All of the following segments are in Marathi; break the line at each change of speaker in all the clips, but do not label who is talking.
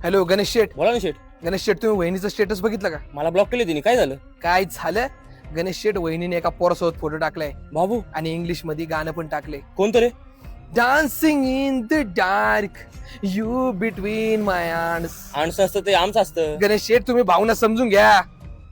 हॅलो गणेश शेठ.
बोला ना शेठ.
गणेश शेठ, तुम्ही वहिनीचं स्टेटस बघितलं का?
मला ब्लॉक केले तिने, काय झालं?
काय झालं? गणेश शेठ, वहिनीने एका पोरासोबत फोटो टाकलाय
बाबू
आणि इंग्लिश मध्ये गाणं पण टाकले.
कोणतं रे?
Dancing in the dark, you between my arms.
आमचं असतं ते आमचं असतं.
गणेश शेठ, तुम्ही भावना समजून घ्या.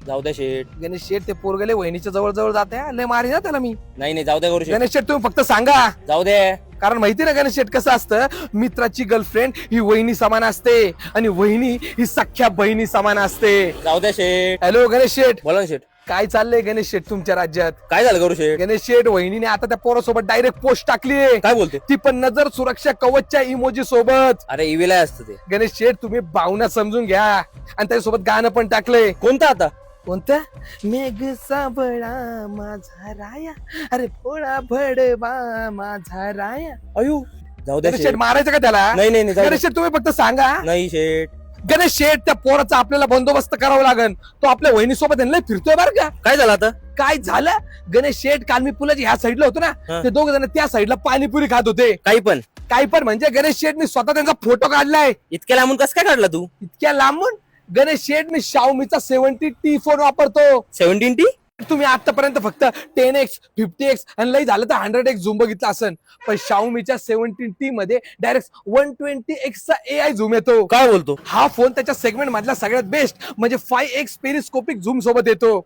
जाऊ द्या शेठ.
गणेश शेठ, ते पोरगले वहिनीच्या जवळ जवळ जाते, लय मारी ना त्याला मी.
नाही जाऊ द्या करू शेठ.
गणेश शेठ, तुम्ही फक्त सांगा.
जाऊ द्या.
कारण माहिती ना गणेश शेठ कसं असतं, मित्राची गर्लफ्रेंड ही वहिनी समान असते आणि वहिनी ही सख्या बहिणी समान असते.
जाऊ द्या शेठ.
हॅलो गणेश शेठ,
बोला ना शेठ.
काय चाललंय गणेश शेठ तुमच्या राज्यात?
काय झालं करू शेठ?
गणेश शेठ, वहिनीने आता त्या पोरासोबत डायरेक्ट पोस्ट टाकली,
काय बोलते?
ती पण नजर सुरक्षा कवचच्या इमोजी सोबत.
अरे इविलाय असतं ते.
गणेश शेठ, तुम्ही भावना समजून घ्या. आणि त्याच्यासोबत गाणं पण टाकलंय.
कोणतं आता?
कोणतं? मेघ साबळा माझा राया, अरे पोळा भडवा माझा राया.
अयो जाऊ द्या
गणेश
शेठ.
शेठ, मारायचं का त्याला?
नाही जाऊ द्या.
गणेश शेठ, तुम्ही फक्त सांगा.
नाही शेठ.
गणेश शेठ, त्या पोराचा आपल्याला बंदोबस्त करावा लागेल. तो आपल्या वहिनीसोबत लय फिरतोय बरं का.
काय झालं आता?
काय झालं गणेश शेठ, काल मी पुलाच्या ह्या साईडला होतो ना,
हा.
ते दोघ जण त्या साईडला पाणीपुरी खात होते.
काही पण.
काय पण म्हणजे गणेश शेठ, मी स्वतः त्यांचा फोटो काढलाय.
इतक्या लांबून कसं काय काढला तू?
इतक्या लांबून? गणेश शेठ, मी Xiaomiचा 70T फोन वापरतो.
17T?
तुम्ही आतापर्यंत फक्त 10x 50x आणि लई झालं तर 100x झूम बघितला असेल, पण Xiaomiच्या 17T मध्ये डायरेक्ट 120x चा AI झूम येतो.
काय बोलतो?
हा फोन त्याच्या सेगमेंट मधला सगळ्यात बेस्ट म्हणजे 5x पेरिस्कोपिक झूम सोबत येतो.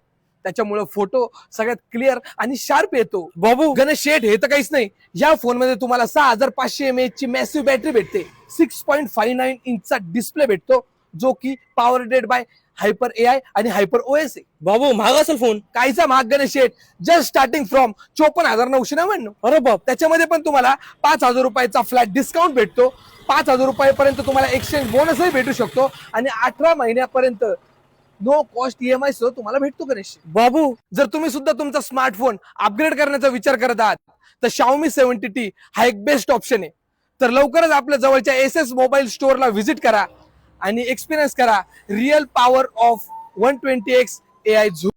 त्याच्यामुळे फोटो सगळ्यात क्लिअर आणि शार्प येतो.
बाबू
गणेश शेठ, हे तर काहीच नाही, या फोन मध्ये तुम्हाला 6500 mAh ची मॅसिव्ह बॅटरी भेटते. 6.59 इंचचा डिस्प्ले भेटतो, जो की पॉवरडेड बाय हायपर AI आणि हायपर OS आहे.
बाबू महाग असेल फोन.
काहीचा महाग गणेश शेठ, जस्ट स्टार्टिंग फ्रॉम 54,999.
अरे बाप.
त्याच्यामध्ये पण तुम्हाला 5,000 रुपयाचा फ्लॅट डिस्काउंट भेटतो. 5,000 रुपयापर्यंत तुम्हाला एक्सचेंज बोनसही भेटू शकतो आणि 18 महिन्यापर्यंत नो कॉस्ट EMI सह तुम्हाला भेटतो गणेश शेठ.
बाबू
जर तुम्ही सुद्धा तुमचा स्मार्टफोन अपग्रेड करण्याचा विचार करत आहात तर Xiaomi 70T हा एक बेस्ट ऑप्शन आहे. तर लवकरच आपल्या जवळच्या SS मोबाईल स्टोअरला व्हिजिट करा आणि एक्सपिरियन्स करा real power of 120x AI zoom.